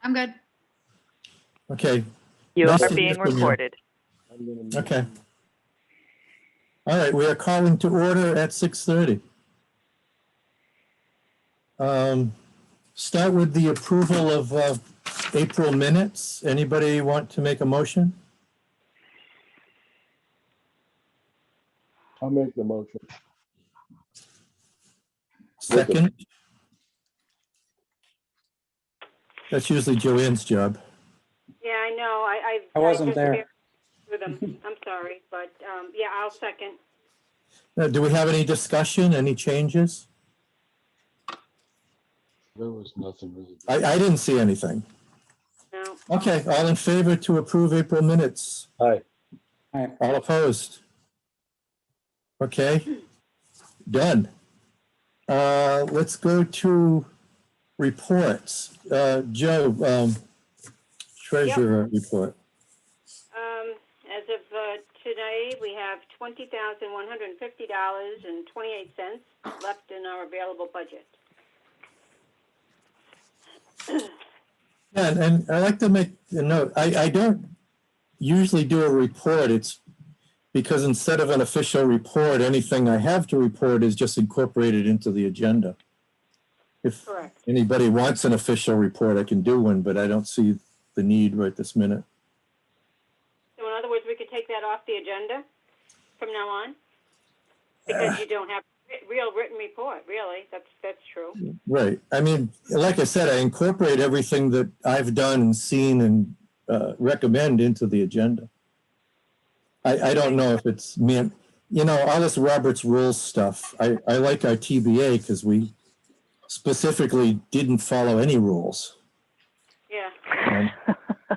I'm good. Okay. You Nice are to being hear from you. recorded. Okay. All right, we are calling to order at 6:30. Start with the approval of April minutes. Anybody want to make a motion? I'll make the motion. Second? That's usually Joanne's job. Yeah, I know. I wasn't just there. barely through them. I'm sorry, but yeah, I'll second. Do we have any discussion, any changes? There was nothing really. I didn't see anything. No. Okay, all in favor to approve April minutes? Aye. Aye. All opposed? Okay, done. Let's go to reports. Joe, treasurer report. As of today, we have $20,150.28 left in our available budget. And I like to make a note. I don't usually do a report. It's because instead of an official report, anything I have to report is just incorporated into the agenda. If Correct. anybody wants an official report, I can do one, but I don't see the need right this minute. So in other words, we could take that off the agenda from now on? Because you don't have real written report, really. That's true. Right. I mean, like I said, I incorporate everything that I've done and seen and recommend into the agenda. I don't know if it's meant, all this Robert's Rules stuff. I like our TBA because we specifically didn't follow any rules. Yeah.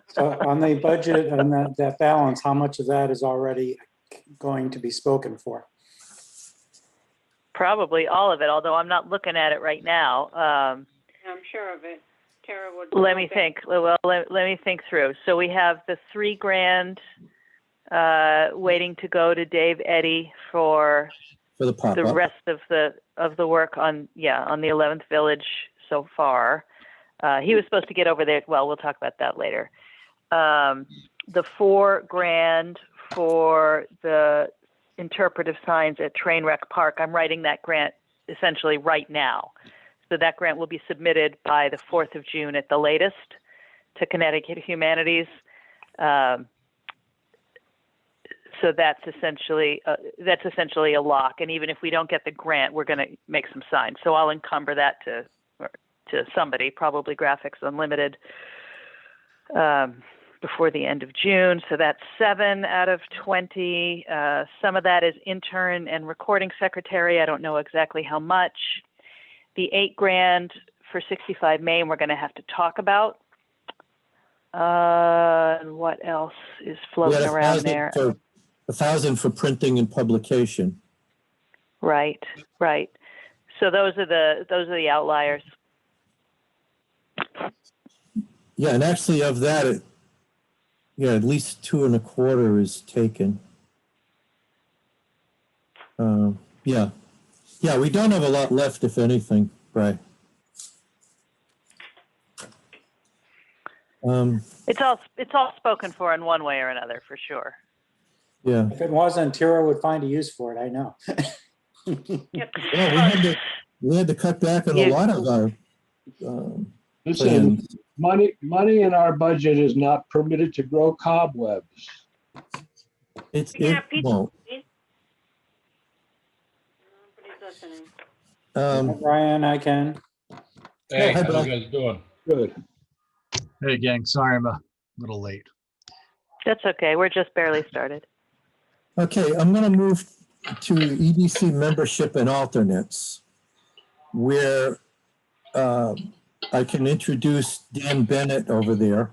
So on the budget and that balance, how much of that is already going to be spoken for? Probably all of it, although I'm not looking at it right now. I'm sure of it. Tara would. Let me think. Well, let me think through. So we have the $3,000 waiting to go to Dave Eddy for For the pop-up. the rest of the work on the 11th Village so far. He was supposed to get over there. Well, we'll talk about that later. The $4,000 for the interpretive signs at Trainwreck Park. I'm writing that grant essentially right now. So that grant will be submitted by the 4th of June at the latest to Connecticut Humanities. So that's essentially a lock. And even if we don't get the grant, we're going to make some signs. So I'll encumber that to somebody, probably Graphics Unlimited, before the end of June. So that's 7 out of 20. Some of that is intern and recording secretary. I don't know exactly how much. The $8,000 for 65 Main, we're going to have to talk about. And what else is floating around there? $1,000 for printing and publication. Right. So those are the outliers. Yeah, and actually of that, at least 2.25 is taken. Yeah, we don't have a lot left, if anything, right? It's all spoken for in one way or another, for sure. Yeah. If it wasn't, Tara would find a use for it, I know. Yep. Yeah, we had to cut back on a lot of our Listen, plans. money in our budget is not permitted to grow cobwebs. It Pete, won't. Nobody's listening. Brian, I can. Hi, Hey, how Brian. you guys doing? Good. Hey, gang, sorry I'm a little late. That's okay. We're just barely started. Okay, I'm going to move to EDC membership and alternates, where I can introduce Dan Bennett over there,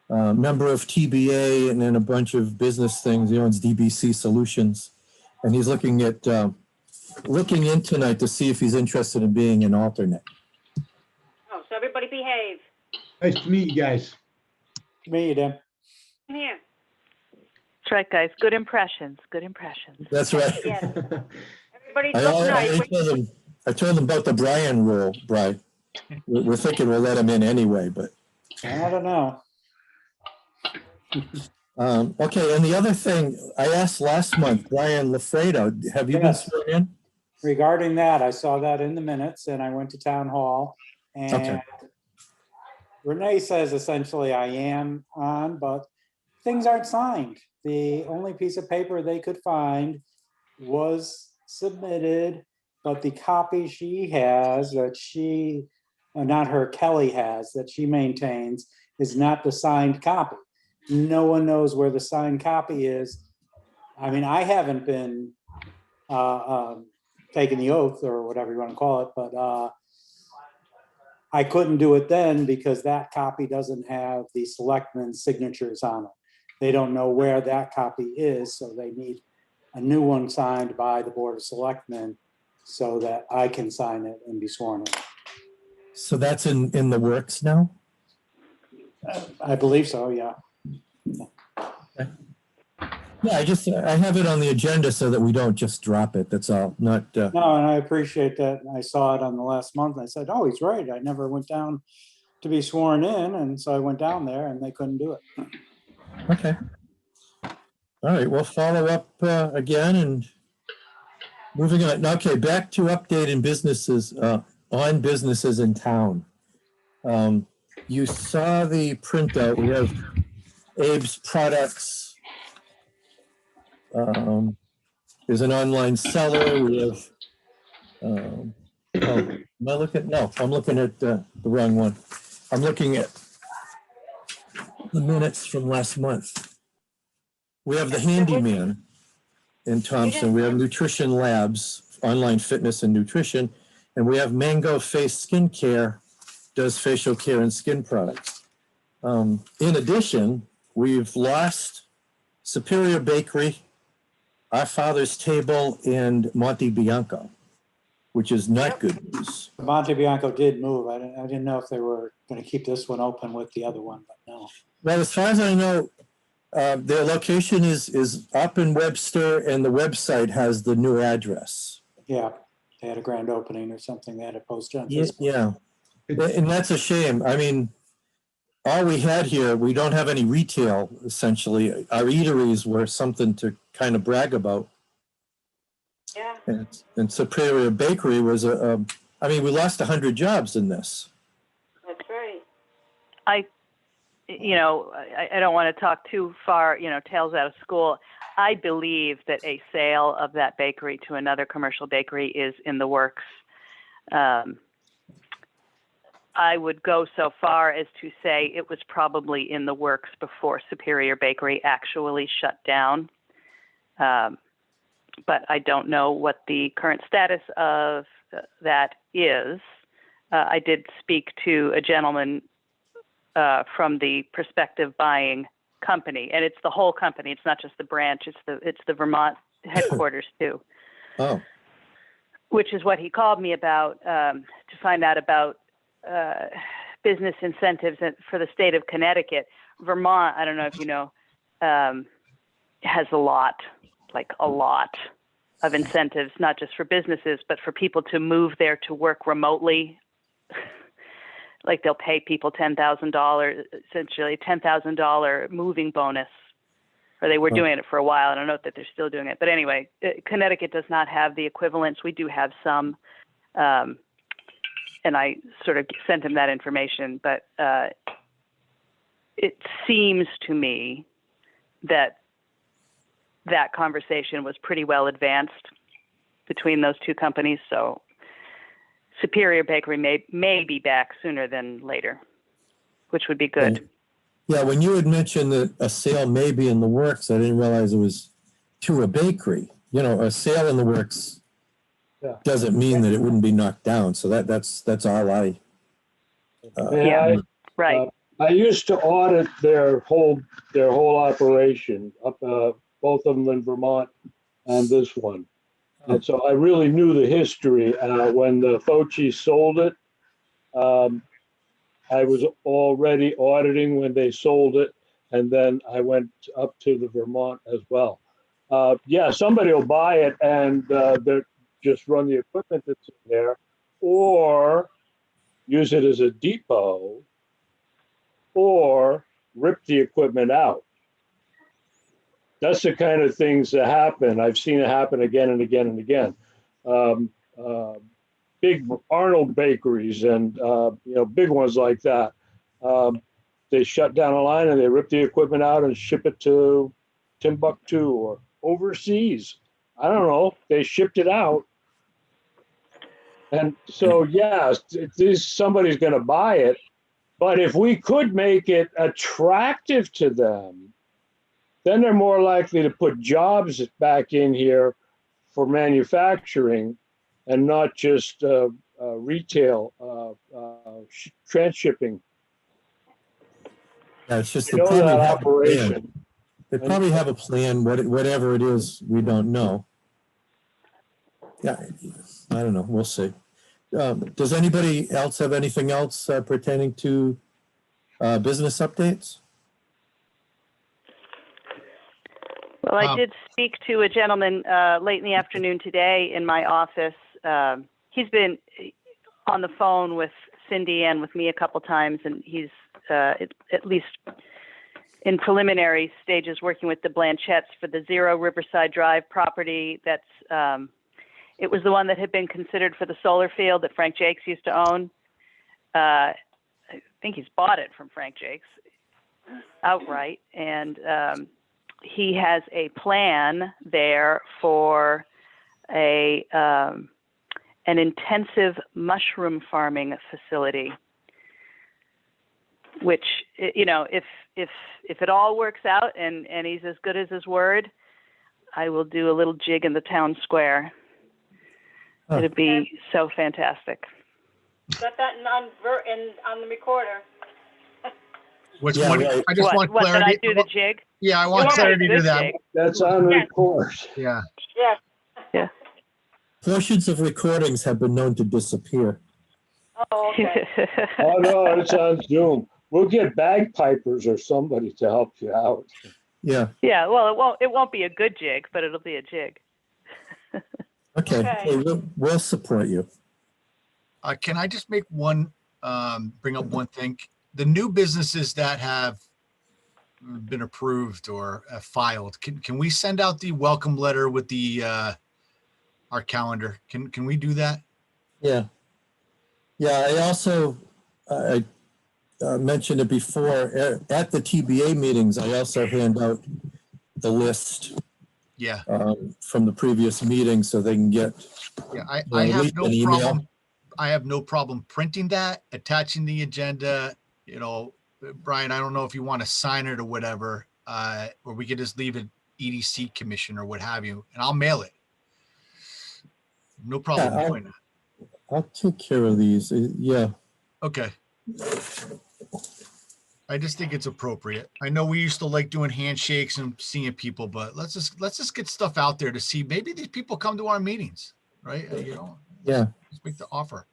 member of TBA and then a bunch of business things. He owns DBC Solutions, and he's looking in tonight to see if he's interested in being an alternate. Oh, so everybody behave. Nice to meet you guys. Me, you, Dan. Come here. That's right, guys. Good impressions. That's right. Yes. Everybody I look nice. told them about the Brian rule, Brian. We're thinking we'll let him in anyway, but I don't know. Okay, and the other thing, I asked last month, Brian Lafredo, have you been Yes. sworn in? Regarding that, I saw that in the minutes and I went to town hall and Renee says essentially I am on, but things aren't signed. The only piece of paper they could find was submitted, but the copy she has that she, not her, Kelly has, that she maintains is not the signed copy. No one knows where the signed copy is. I mean, I haven't been taking the oath or whatever you want to call it, but I couldn't do it then because that copy doesn't have the selectmen's signatures on it. They don't know where that copy is, so they need a new one signed by the Board of Selectmen so that I can sign it and be sworn in. So that's in the works now? I believe so, yeah. Yeah, I have it on the agenda so that we don't just drop it. That's all, not, No, and I appreciate that. I saw it on the last month. I said, oh, he's right. I never went down to be sworn in. And so I went down there and they couldn't do it. okay. All right, we'll follow up again and moving on. Okay, back to updating businesses, on businesses in town. You saw the printout. We have Abe's Products. There's an online seller. We have, oh, am I looking? No, I'm looking at the wrong one. I'm looking at the minutes from last month. We have the Handyman in Thompson. We have Nutrition Labs, online fitness and nutrition. And we have Mango Face Skincare, does facial care and skin products. In addition, we've lost Superior Bakery, Our Father's Table, and Monte Bianco, which is not good news. Monte Bianco did move. I didn't know if they were going to keep this one open with the other one, but no. Well, as far as I know, their location is up in Webster, and the website has the new address. Yeah, they had a grand opening or something. They had a poster on Yeah, Facebook. yeah. And that's a shame. I mean, all we had here, we don't have any retail, essentially. Our eateries were something to kind of brag about. Yeah. And Superior Bakery was I mean, we lost 100 jobs in this. That's right. I don't want to talk too far, tails out of school. I believe that a sale of that bakery to another commercial bakery is in the works. I would go so far as to say it was probably in the works before Superior Bakery actually shut down. But I don't know what the current status of that is. I did speak to a gentleman from the prospective buying company, and it's the whole company. It's not just the branch. It's the Vermont headquarters too. Oh. Which is what he called me about to find out about business incentives for the state of Connecticut. Vermont, I don't know if you know, has a lot of incentives, not just for businesses, but for people to move there to work remotely. Like they'll pay people $10,000, essentially $10,000 moving bonus, or they were doing it for a while. I don't know that they're still doing it, but anyway, Connecticut does not have the equivalents. We do have some, and I sort of sent him that information, but it seems to me that conversation was pretty well advanced between those two companies. So Superior Bakery may be back sooner than later, which would be good. Yeah, when you had mentioned that a sale may be in the works, I didn't realize it was to a bakery. A sale in the works doesn't mean that it wouldn't be knocked down. So that's all I. Right. I used to audit their whole operation, up both of them in Vermont and this one. And so I really knew the history. When the Fauci sold it, I was already auditing when they sold it. And then I went up to the Vermont as well. Somebody will buy it and they're just run the equipment that's in there, or use it as a depot or rip the equipment out. That's the kind of things that happen. I've seen it happen again and again and again. Big Arnold bakeries and big ones like that. They shut down a line and they rip the equipment out and ship it to Timbuktu or overseas. I don't know. They shipped it out. And so, yes, somebody's going to buy it. But if we could make it attractive to them, then they're more likely to put jobs back in here for manufacturing and not just retail transshipping. Yeah, it's just You they know probably that have a plan. operation. They probably have a plan, whatever it is, we don't know. Yeah, I don't know, we'll see. Does anybody else have anything else pertaining to business updates? Well, I did speak to a gentleman late in the afternoon today in my office. He's been on the phone with Cindy and with me a couple times, and he's at least in preliminary stages working with the Blanchetts for the 0 Riverside Drive property. That's it was the one that had been considered for the solar field that Frank Jakes used to own. I think he's bought it from Frank Jakes outright, and he has a plan there for an intensive mushroom farming facility, which, if it all works out and he's as good as his word, I will do a little jig in the town square. Huh. It'd be so fantastic. Got that on the recorder. Which Yeah, one? right. I just want What, did I clarity. do the jig? Yeah, I want You want clarity me to do that. jig? That's on Yeah. record. Yeah. Yes. Portions of recordings have been known to disappear. Oh, okay. Oh, no, it's on Zoom. We'll get bagpipers or somebody to help you out. Yeah, Yeah, well, it won't be a good jig, but it'll be a jig. okay. Okay. Hey, we'll support you. Can I just make bring up one thing? The new businesses that have been approved or filed, can we send out the welcome letter with the our calendar? Can we do that? Yeah. Yeah, I also, I mentioned it before, at the TBA meetings, I also hand out the list Yeah. from the previous meeting so they can get Yeah. at I have least no an email. problem. I have no problem printing that, attaching the agenda. Brian, I don't know if you want to sign it or whatever, or we could just leave it EDC commission or what have you, and I'll mail it. No problem Yeah, doing that. I'll take care of these. Yeah. Okay. I just think it's appropriate. I know we used to like doing handshakes and seeing people, but let's just get stuff out there to see. Maybe these people come to our meetings, right? Yeah. Just make the offer.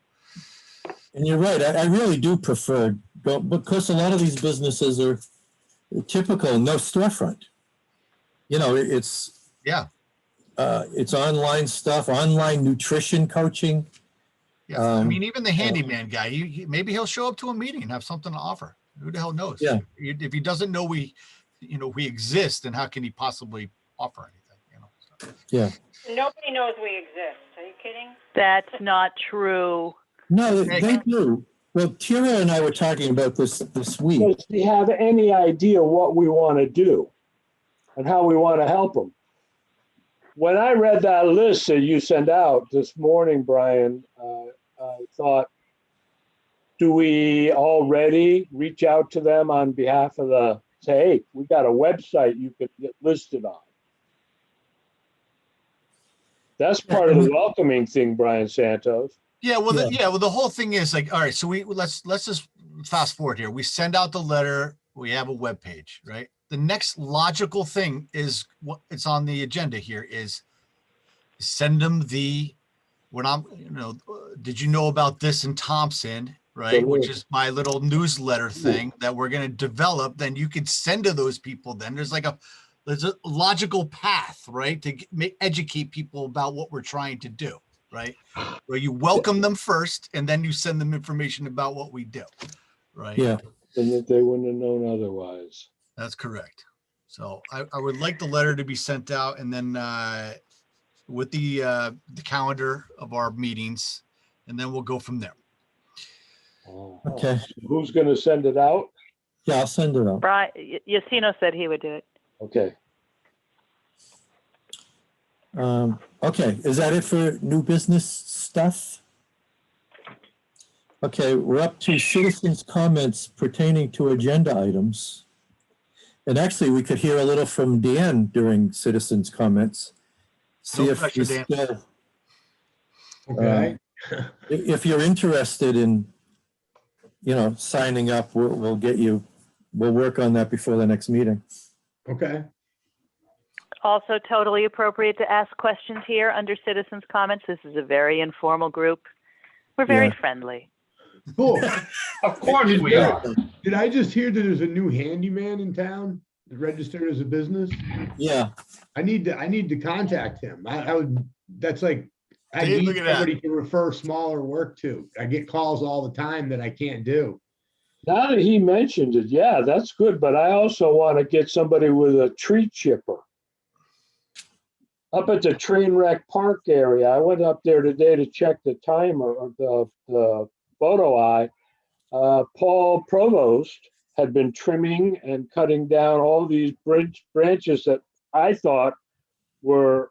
And you're right. I really do prefer, because a lot of these businesses are typical, no storefront. It's online stuff, online nutrition coaching. Yeah. I mean, even the handyman guy, maybe he'll show up to a meeting and have something to offer. Who the hell knows? Yeah. If he doesn't know we exist, then how can he possibly offer anything? So. Yeah. Nobody knows we exist. Are you kidding? That's not true. No, they do. Well, Tira and I were talking about this week. Does he have any idea what we want to do and how we want to help them? When I read that list that you sent out this morning, Brian, I thought, do we already reach out to them on behalf of say, hey, we got a website you could get listed on? That's part of the welcoming thing, Brian Santos. Yeah, well, the whole thing is like, all right, so let's just fast forward here. We send out the letter. We have a web page, right? The next logical thing is what it's on the agenda here is send them did you know about this in Thompson, right? Which is my little newsletter thing that we're going to develop. Then you could send to those people. Then there's a logical path, right? To educate people about what we're trying to do. Right, where you welcome them first, and then you send them information about what we do. Right. Yeah. and that they wouldn't have known otherwise. That's correct. So I would like the letter to be sent out, and then with the calendar of our meetings, and then we'll go from there. Oh. Okay. Who's going to send it out? Yeah, I'll send it out. Brian, Yacino said he would do it. Okay. Okay, is that it for new business stuff? Okay, we're up to citizens' comments pertaining to agenda items. And actually, we could hear a little from Dan during citizens' comments. See No if pressure, he's Dan. still, Okay, if you're interested in, signing up, we'll get you, we'll work on that before the next meeting. okay. Also totally appropriate to ask questions here under citizens' comments. This is a very informal group. We're very Yeah. friendly. Cool. Of course we are. Did I just hear that there's a new handyman in town registered as a business? Yeah, I need to contact him. I would, that's like, I Dave, need look at that. somebody to refer smaller work to. I get calls all the time that I can't do. Now that he mentioned it, yeah, that's good. But I also want to get somebody with a tree chipper. Up at the train wreck park area, I went up there today to check the timer of the photo eye. Paul Provost had been trimming and cutting down all these branches that I thought were,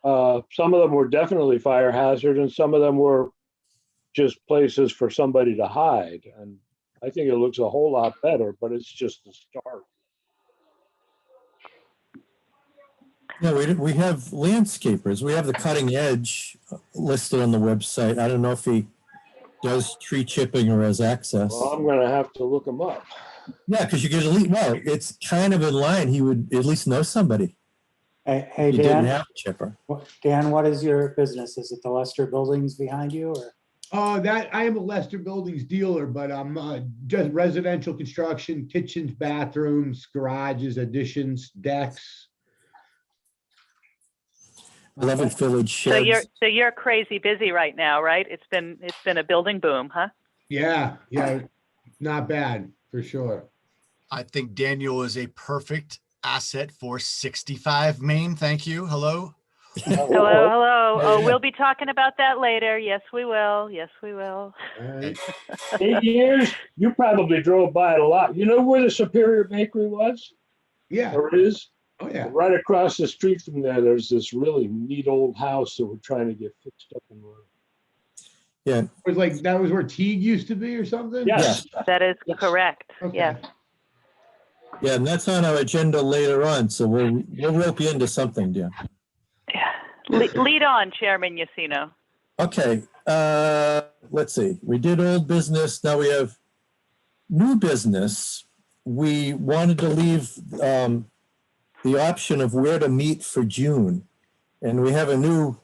some of them were definitely fire hazard and some of them were just places for somebody to hide. And I think it looks a whole lot better, but it's just the start. yeah, we have landscapers. We have the Cutting Edge listed on the website. I don't know if he does tree chipping or has access. Well, I'm gonna have to look them up. Yeah, because you get well, it's kind of in line. He would at least know somebody. Hey, He didn't Dan, have a chipper. Dan, what is your business? Is it the Lester Buildings behind you or? That I am a Lester Buildings dealer, but I'm just residential construction, kitchens, bathrooms, garages, additions, decks. 11th Village So Sheds. you're crazy busy right now, right? It's been a building boom, huh? Yeah, not bad for sure. I think Daniel is a perfect asset for 65 Main. Thank you. Hello. Hello. Yeah, Oh, yeah. we'll be talking about that later. Yes, we will. Yes, we will. All right. 8 years, you probably drove by it a lot. You know where the Superior Bakery was? Yeah. Or is? Oh, yeah. Right across the street from there, there's this really neat old house that we're trying to get fixed up and running. Yeah, It was like, that was where Teague used to be or something? Yes. That is Yes. correct. Okay. Yes. yeah, and that's on our agenda later on. So we'll rope you into something, Dan. Yeah. Lead on, Chairman Yacino. Okay, let's see. We did old business. Now we have new business. We wanted to leave the option of where to meet for June. And we have a new,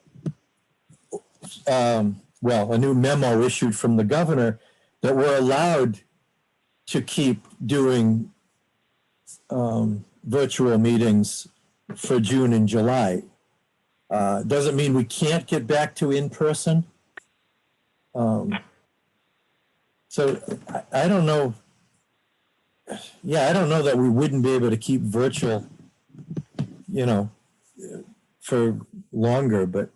a new memo issued from the governor that we're allowed to keep doing virtual meetings for June and July. Doesn't mean we can't get back to in person. So I don't know. Yeah, I don't know that we wouldn't be able to keep virtual, for longer, but.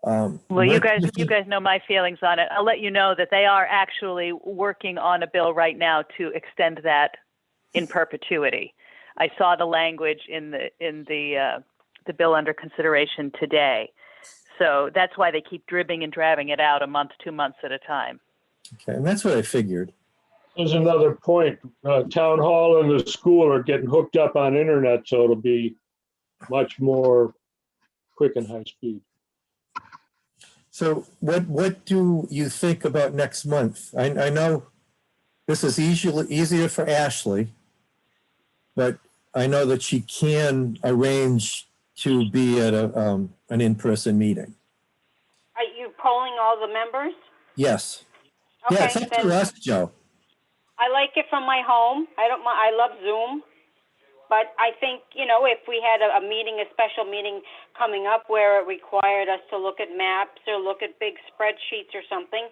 Well, you guys know my feelings on it. I'll let you know that they are actually working on a bill right now to extend that in perpetuity. I saw the language in the bill under consideration today. So that's why they keep dribbing and drabbing it out a month, 2 months at a time. Okay, and that's what I figured. There's another point. Town hall and the school are getting hooked up on internet, so it'll be much more quick and high speed. So what do you think about next month? I know this is easier for Ashley, but I know that she can arrange to be at an in-person meeting. Are you polling all the members? Yes. Okay, Yeah, it's up to us, Joe. I like it from my home. I don't mind. I love Zoom. But I think, if we had a meeting, a special meeting coming up where it required us to look at maps or look at big spreadsheets or something,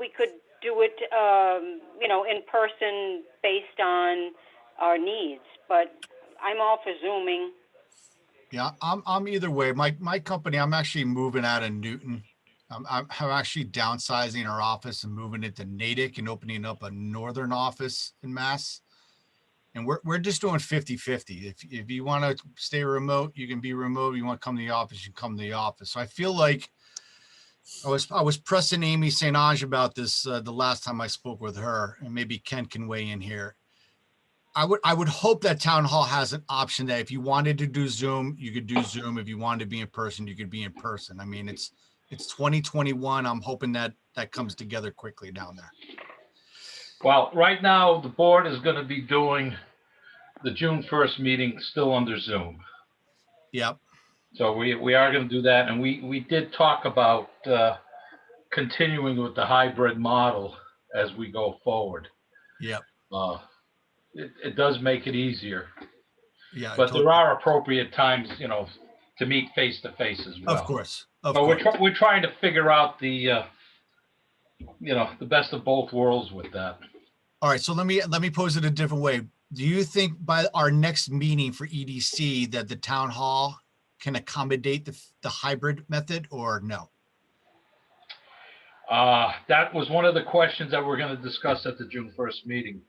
we could do it, in person based on our needs, but I'm all for Zooming. Yeah, I'm either way. My company, I'm actually moving out of Newton. I'm actually downsizing our office and moving it to Natick and opening up a northern office in Mass. And we're just doing 50-50. If you want to stay remote, you can be remote. If you want to come to the office, you come to the office. So I feel like I was pressing Amy St. Ange about this the last time I spoke with her, and maybe Ken can weigh in here. I would hope that town hall has an option that if you wanted to do Zoom, you could do Zoom. If you wanted to be in person, you could be in person. I mean, it's 2021. I'm hoping that comes together quickly down there. Well, right now, the board is going to be doing the June 1st meeting still under Zoom. Yep. So we are going to do that. And we did talk about continuing with the hybrid model as we go forward. Yep. It does make it easier. Yeah. But there are appropriate times, to meet face to face as well. Of course. But we're trying to figure out the best of both worlds with that. All right. So let me pose it a different way. Do you think by our next meeting for EDC that the town hall can accommodate the hybrid method or no? That was one of the questions that we're going to discuss at the June 1st meeting.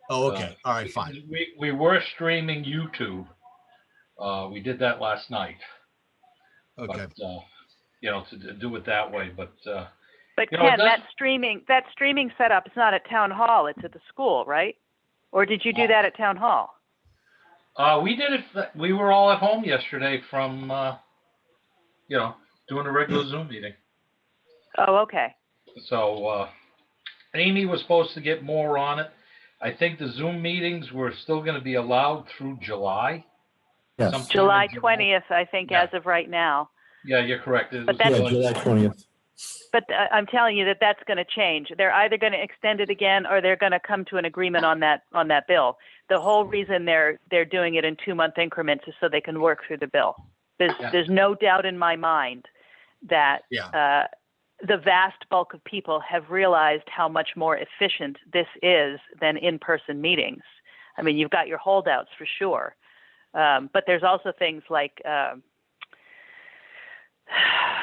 Oh, okay. All right, fine. We were streaming YouTube. We did that last night. Okay. But, to do it that way, but Ken, that streaming setup is not at town hall, it's at the school, right? Or did you do that at town hall? We did it. We were all at home yesterday from, doing a regular Zoom meeting. Oh, okay. So Amy was supposed to get more on it. I think the Zoom meetings were still going to be allowed through July. Yes. July 20th, I think, as of right now. Yeah, you're correct. But that's, July 20th. But I'm telling you that's going to change. They're either going to extend it again or they're going to come to an agreement on that bill. The whole reason they're doing it in 2-month increments is so they can work through the bill. There's no doubt in my mind that the vast bulk of people have realized how much more efficient this is than in-person meetings. I mean, you've got your holdouts for sure, but there's also things like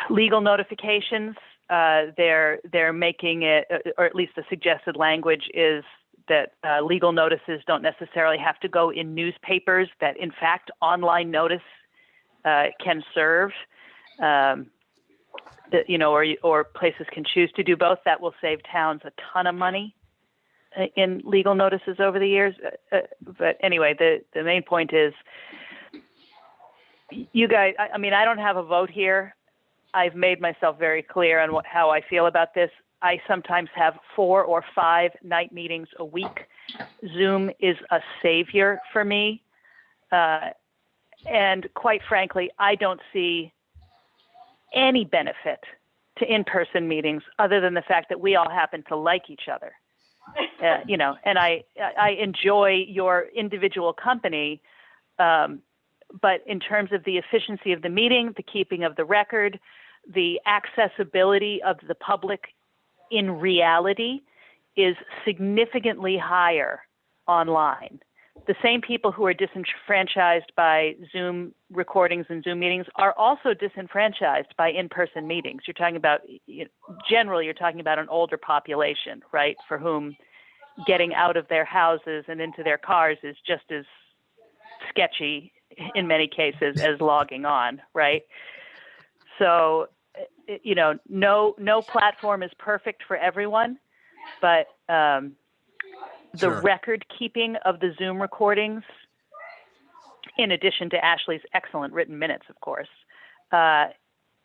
legal notifications. They're making it, or at least the suggested language is that legal notices don't necessarily have to go in newspapers, that in fact online notice can serve. Or places can choose to do both. That will save towns a ton of money in legal notices over the years. But anyway, the main point is, you guys, I mean, I don't have a vote here. I've made myself very clear on how I feel about this. I sometimes have 4 or 5 night meetings a week. Zoom is a savior for me. And quite frankly, I don't see any benefit to in-person meetings other than the fact that we all happen to like each other. And I enjoy your individual company. But in terms of the efficiency of the meeting, the keeping of the record, the accessibility of the public in reality is significantly higher online. The same people who are disenfranchised by Zoom recordings and Zoom meetings are also disenfranchised by in-person meetings. You're talking about, generally, you're talking about an older population, right, for whom getting out of their houses and into their cars is just as sketchy in many cases as logging on, right? So, no platform is perfect for everyone, but the record keeping of the Zoom recordings, in addition to Ashley's excellent written minutes, of course,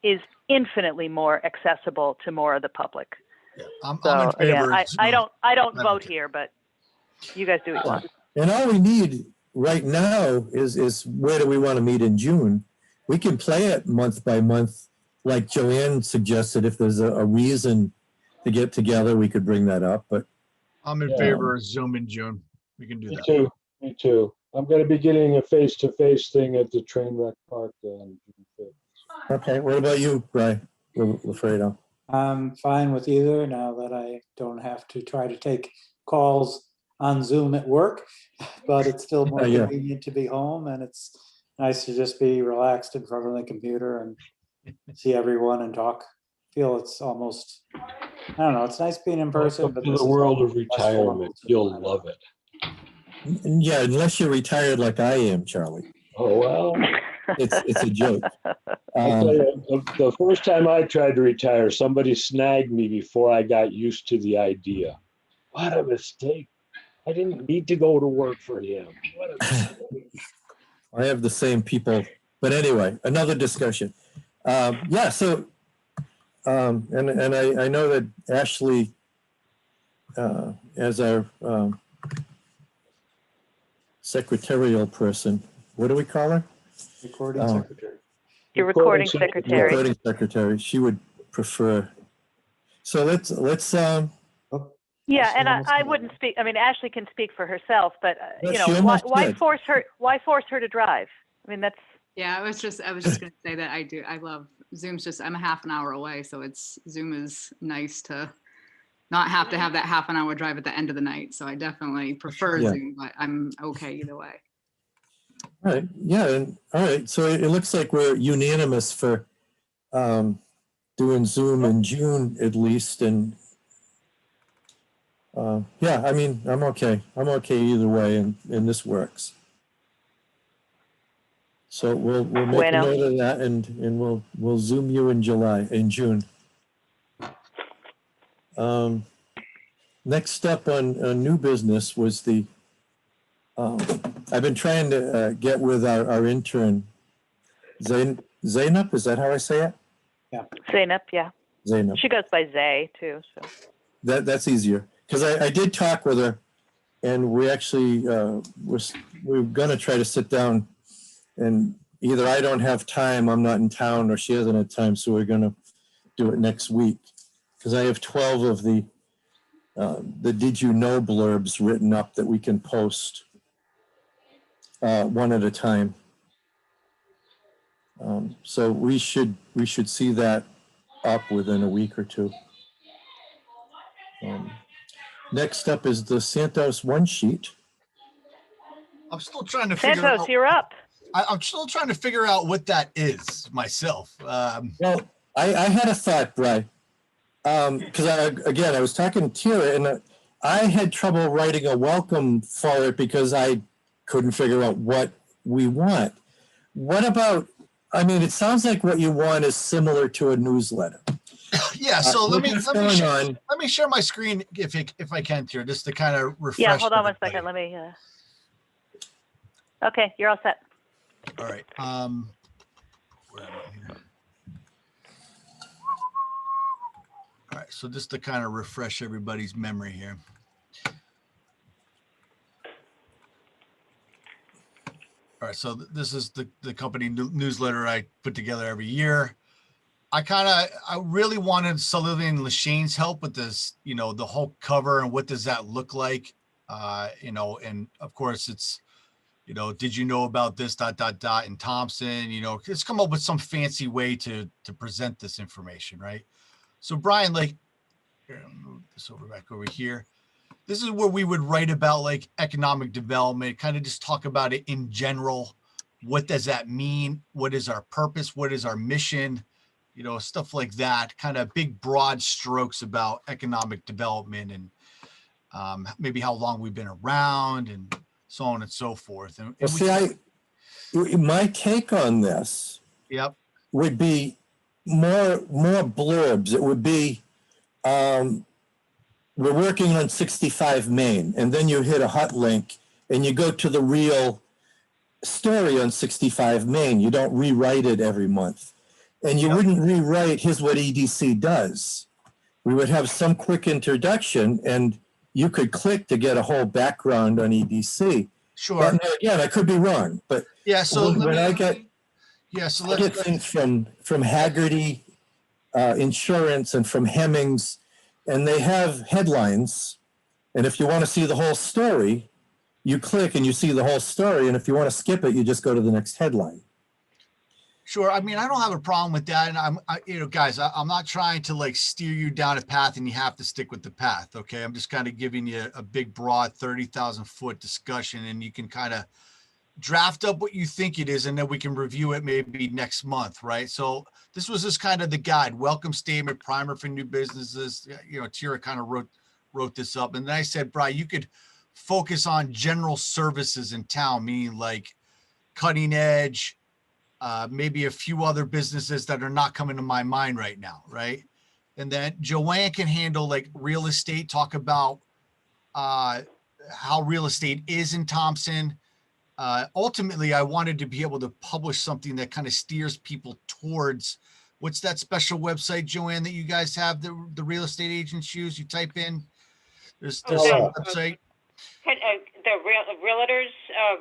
is infinitely more accessible to more of the public. Yeah, I'm So in favor. again, I don't vote advocate. here, but you guys do what you want. And all we need right now is where do we want to meet in June? We can play it month by month, like Joanne suggested. If there's a reason to get together, we could bring that up. But I'm in favor of Zoom in June. We can do that. Me too. I'm going to be getting a face-to-face thing at the train wreck park on June 5th. okay, what about you, Brian Lafredo? I'm fine with either now that I don't have to try to take calls on Zoom at work, but it's still more Yeah. convenient to be home, and it's nice to just be relaxed in front of the computer and see everyone and talk. Feel it's almost, I don't know, it's nice being in person, Welcome but to this the is world almost of less formal retirement. to You'll find love out. it. Yeah, unless you're retired like I am, Charlie. Oh, well. It's a joke. I'll tell you, the first time I tried to retire, somebody snagged me before I got used to the idea. What a mistake. I didn't need to go to work for him. What a mistake. I have the same people, but anyway, another discussion. Yeah, so, and I know that Ashley, as our secretarial person, what do we call her? Recording Oh. secretary. Your recording secretary. Recording secretary. She would prefer. So let's Oh, Yeah, Ashley and almost I got it. wouldn't speak, I mean, Ashley can speak for herself, but, Well, you she know, why, almost why did. force her to drive? I mean, that's, Yeah, I was just gonna say that I love Zoom's just, I'm a half an hour away, so Zoom is nice to not have to have that half an hour drive at the end of the night. So I definitely prefer Yeah. Zoom, but I'm okay either way. all right. Yeah. And all right. So it looks like we're unanimous for doing Zoom in June at least. And yeah, I mean, I'm okay. I'm okay either way, and this works. So we'll make Bueno. a note of that, and we'll Zoom you in June. Next up on new business was the. I've been trying to get with our intern, Zainab. Is that how I say it? Zainab, yeah. Zainab. She goes by Zay too, so. That's easier because I did talk with her, and we actually we're gonna try to sit down, and either I don't have time, I'm not in town, or she hasn't had time, so we're gonna do it next week because I have 12 of the did you know blurbs written up that we can post one at a time. So we should see that up within a week or two. Next up is the Santos one sheet. I'm still trying to figure Santos, out. you're up. I'm still trying to figure out what that is myself. Well, I had a thought, Bri, because I was talking to Tira, and I had trouble writing a welcome for it because I couldn't figure out what we want. What about? I mean, it sounds like what you want is similar to a newsletter. Yeah, so let me share my screen if I can, Tira, just to kind of refresh. Yeah, hold on one everybody. second. Let me, okay, you're all set. All right. Where am I here? All right. So just to kind of refresh everybody's memory here. All right. So this is the company newsletter I put together every year. I really wanted Sullivan and Lashane's help with this, you know, the whole cover and what does that look like? You know, and of course it's, you know, did you know about this ... and Thompson, you know, let's come up with some fancy way to present this information, right? So Brian, like, here, I'll move this back over here. This is where we would write about like economic development, kind of just talk about it in general. What does that mean? What is our purpose? What is our mission? You know, stuff like that, kind of big, broad strokes about economic development and maybe how long we've been around and so on and so forth. And Well, see, my take on this would be more blurbs. It would be, we're working on 65 Main, and then you hit a hot link and you go to the real story on 65 Main. You don't rewrite it every month. And you wouldn't rewrite, here's what EDC does. We would have some quick introduction, and you could click to get a whole background on EDC. Sure. But again, I could be wrong. But yeah, so when I get let's things from Haggerty Insurance and from Hemmings, and they have headlines. And if you want to see the whole story, you click and you see the whole story. And if you want to skip it, you just go to the next headline. Sure. I mean, I don't have a problem with that. And guys, I'm not trying to like steer you down a path and you have to stick with the path. Okay. I'm just kind of giving you a big, broad 30,000 foot discussion, and you can kind of draft up what you think it is, and then we can review it maybe next month. Right. So this was just kind of the guide, welcome statement, primer for new businesses. Tira kind of wrote this up. And then I said, Brian, you could focus on general services in town, meaning like cutting edge, maybe a few other businesses that are not coming to my mind right now, right? And then Joanne can handle like real estate, talk about how real estate is in Thompson. Ultimately, I wanted to be able to publish something that kind of steers people towards, what's that special website, Joanne, that you guys have, the real estate agents use? You type in, there's some website. The realtors,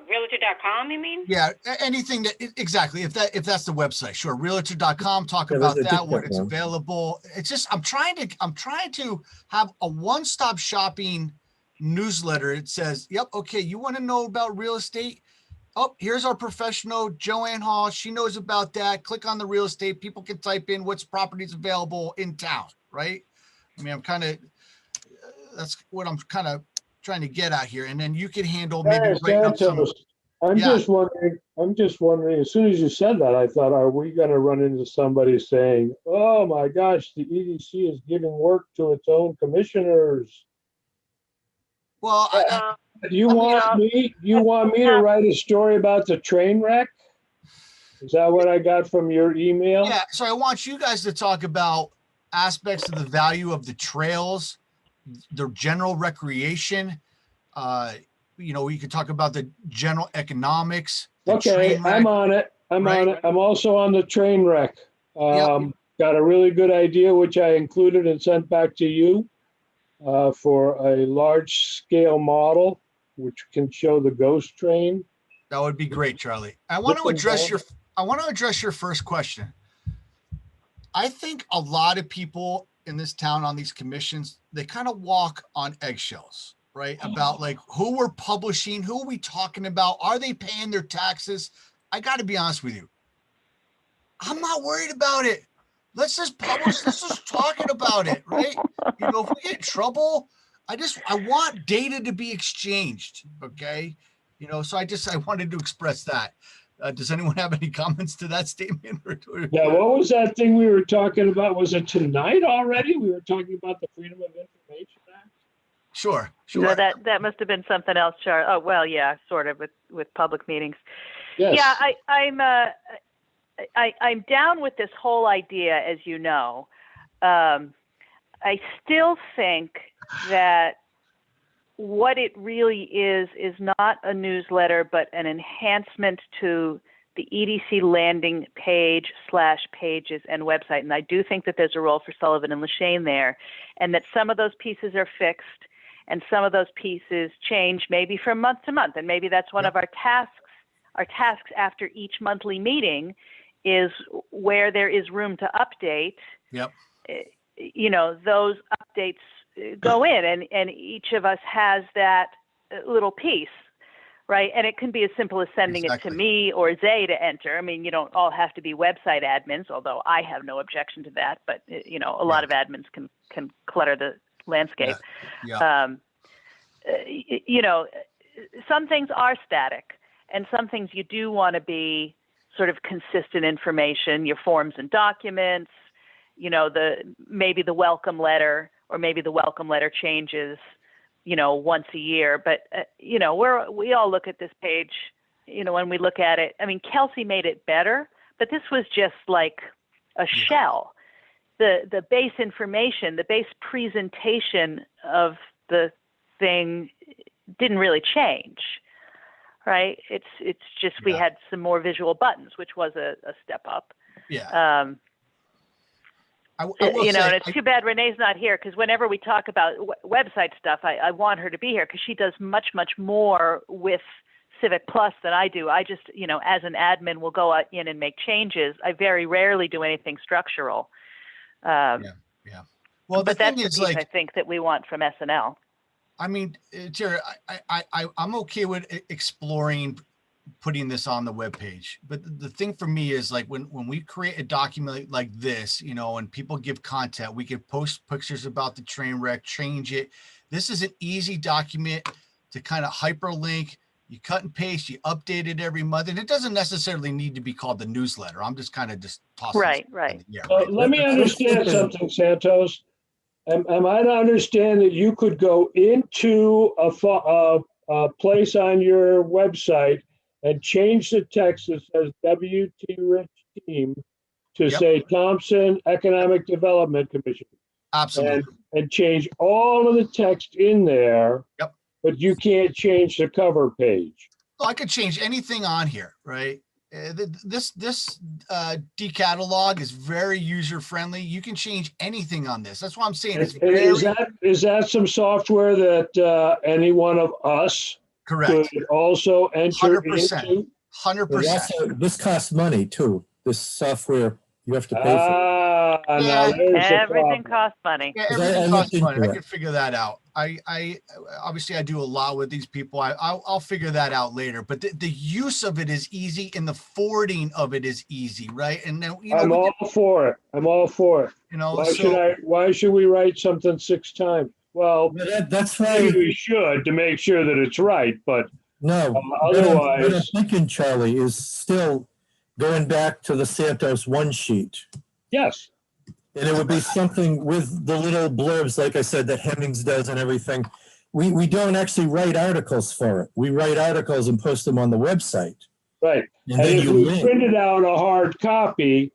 realtor.com, you mean? Yeah, anything that exactly. If that's the website, sure. Realtor.com, talk Yeah, about there's a that, what different it's one. available. It's just I'm trying to have a one-stop shopping newsletter. It says, yep, okay, you want to know about real estate? Oh, here's our professional, Joanne Hall. She knows about that. Click on the real estate. People can type in what's properties available in town, right? I mean, that's what I'm kind of trying to get at here. And then you can handle maybe writing up some. I'm Yeah. just wondering, as soon as you said that, I thought, are we going to run into somebody saying, oh my gosh, the EDC is giving work to its own commissioners? Well, Do you want me to write a story about the train wreck? Is that what I got from your email? yeah. So I want you guys to talk about aspects of the value of the trails, the general recreation. We could talk about the general economics. Okay, I'm on it. I'm also on the train wreck. Yep. Got a really good idea, which I included and sent back to you for a large scale model, which can show the ghost train. That would be great, Charlie. I want to address your first question. I think a lot of people in this town on these commissions, they kind of walk on eggshells, right? About like who we're publishing, who are we talking about? Are they paying their taxes? I got to be honest with you. I'm not worried about it. Let's just publish. Let's just talking about it, right? If we get in trouble, I want data to be exchanged. Okay. So I wanted to express that. Does anyone have any comments to that statement? Yeah, what was that thing we were talking about? Was it tonight already? We were talking about the Freedom of Information Act? Sure. No, that must have been something else, Char. Oh, well, yeah, sort of with public meetings. Yes. Yeah, I'm down with this whole idea, as you know. I still think that what it really is not a newsletter, but an enhancement to the EDC landing page / pages and website. And I do think that there's a role for Sullivan and Lashane there, and that some of those pieces are fixed and some of those pieces change maybe from month to month. And maybe that's one of our tasks. Our tasks after each monthly meeting is where there is room to update. Yep. Those updates go in, and each of us has that little piece, right? And it can be as simple as sending it to me or Zay to enter. I mean, you don't all have to be website admins, although I have no objection to that, but a lot of admins can clutter the landscape. Yeah. Some things are static, and some things you do want to be sort of consistent information, your forms and documents, maybe the welcome letter, or maybe the welcome letter changes, once a year. But, we all look at this page, when we look at it. I mean, Kelsey made it better, but this was just like a shell. The base information, the base presentation of the thing didn't really change, right? It's just we had some more visual buttons, which was a step up. Yeah. I will say, and it's too bad Renee's not here, because whenever we talk about website stuff, I want her to be here, because she does much, much more with Civic Plus than I do. I just, as an admin, will go in and make changes. I very rarely do anything structural. Yeah. Well, but that's the piece I think that we want from SNL. I mean, Jerry, I'm okay with exploring putting this on the webpage. But the thing for me is like when we create a document like this, you know, and people give content, we can post pictures about the train wreck, change it. This is an easy document to kind of hyperlink. You cut and paste, you update it every month, and it doesn't necessarily need to be called the newsletter. I'm just kind of just tossing. Right, this right. in the air, right? Let me understand something, Santos. Am I to understand that you could go into a place on your website and change the text that says WT Rich Team to Yep. say Thompson Economic Development Commission? Absolutely. And change all of the text in there. Yep. But you can't change the cover page. Well, I could change anything on here, right? This decatalog is very user friendly. You can change anything on this. That's why I'm saying it's very Is that some software that any one of us correct. could also enter 100%. into? 100%. This costs money too. This software, you have to pay for. Now Yeah. there's the Everything problem. costs money. Yeah, I everything looked costs money. into I it. can figure that out. I obviously I do a lot with these people. I'll figure that out later. But the use of it is easy, and the forwarding of it is easy, right? And then I'm all for it. I'm all for it. you know, Why should we write something 6 times? Well, That's why. maybe we should to make sure that it's right, but No, otherwise- what I'm thinking, Charlie, is still going back to the Santos one sheet. yes. And it would be something with the little blurbs, like I said, that Hemmings does and everything. We don't actually write articles for it. We write articles and post them on the website. Right. And And then if you we link. printed out a hard copy,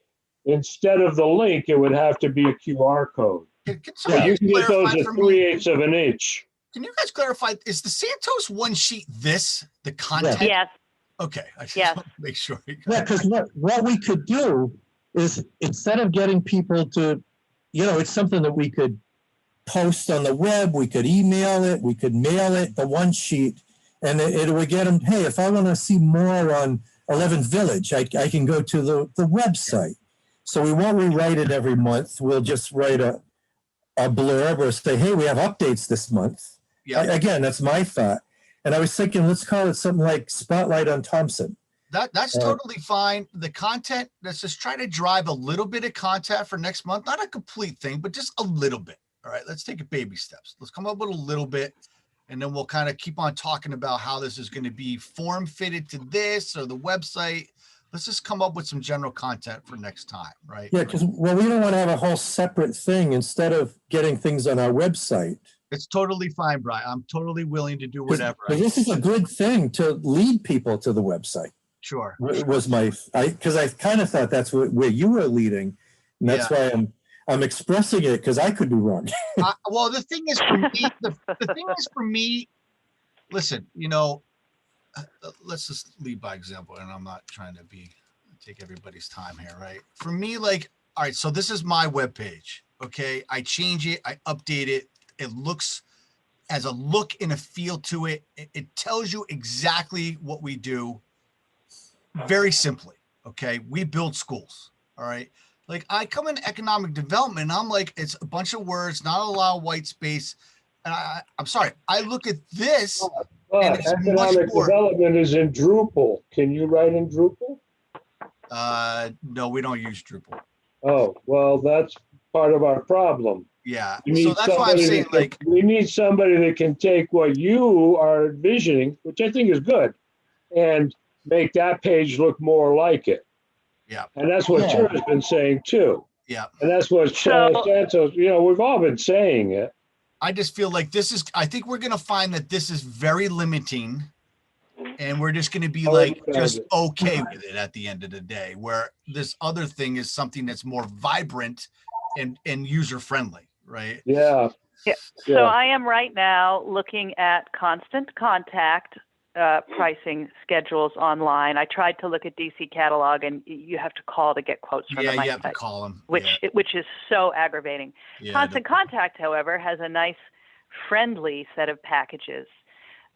instead of the link, it would have to be a QR code. can But somebody you can get those clarify at for me? 3/8 of an inch. Can you guys clarify? Is the Santos one sheet the content? Yes, Okay, I just Yes. want to make sure. Yeah, because what we could do is instead of getting people to, it's something that we could post on the web, we could email it, we could mail it, the one sheet, and it would get them, hey, if I want to see more on 11th Village, I can go to the website. So we won't rewrite it every month. We'll just write a blurb or say, hey, we have updates this month. Yeah. Again, that's my thought. And I was thinking, let's call it something like Spotlight on Thompson. That's totally fine. The content, let's just try to drive a little bit of content for next month. Not a complete thing, but just a little bit. All right, let's take it baby steps. Let's come up with a little bit, and then we'll kind of keep on talking about how this is going to be form fitted to this or the website. Let's just come up with some general content for next time, right? Yeah, because, we don't want to have a whole separate thing instead of getting things on our website. It's totally fine, Brian. I'm totally willing to do whatever. Because this is a good thing to lead people to the website. Sure. Was because I kind of thought that's where you were leading, and that's why I'm expressing it, because I could be wrong. Well, the thing is for me, the thing is for me, listen, let's just lead by example, and I'm not trying to take everybody's time here, right? For me, like, all right, so this is my webpage, okay? I change it, I update it. It looks as a look and a feel to it. It tells you exactly what we do. Very simply, okay? We build schools, all right? Like, I come in economic development, and I'm like, it's a bunch of words, not a lot of white space. And I'm sorry, I look at this. And But it's much economic more. development is in Drupal. Can you write in Drupal? No, we don't use Drupal. Oh, well, that's part of our problem. Yeah, We so need that's why I'm somebody saying, like, we need somebody that can take what you are envisioning, which I think is good, and make that page look more like it. Yeah. And that's what Yeah. Tura's been saying too. yeah, And that's what Santos, we've all been saying it. I just feel like I think we're going to find that this is very limiting, and we're just going to be like just okay with it at the end of the day, where this other thing is something that's more vibrant and user friendly, right? Yeah. Yeah. Yeah. So I am right now looking at Constant Contact pricing schedules online. I tried to look at DC Catalog, and you have to call to get quotes from Yeah, them, you have to call them. which is so aggravating. Yeah, Constant Contact, however, has a nice, friendly set of packages.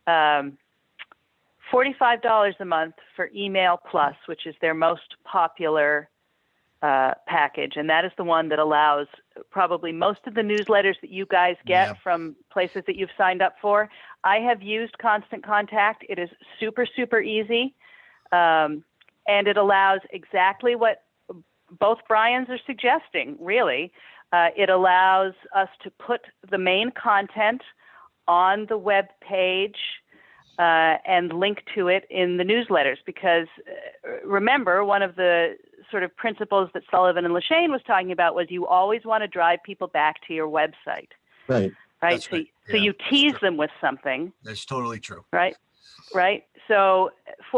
$45 a month for Email Plus, which is their most popular package, and that is the one that allows probably most of the newsletters that you guys get from places that you've signed up for. I have used Constant Contact. It is super, super easy. And it allows exactly what both Brians are suggesting, really. It allows us to put the main content on the web page and link to it in the newsletters, because remember, one of the sort of principles that Sullivan and Lashane was talking about was you always want to drive people back to your website. Right. Right. That's So, right. so Yeah, you that's tease true. them with something. That's totally true. Right. Right. So for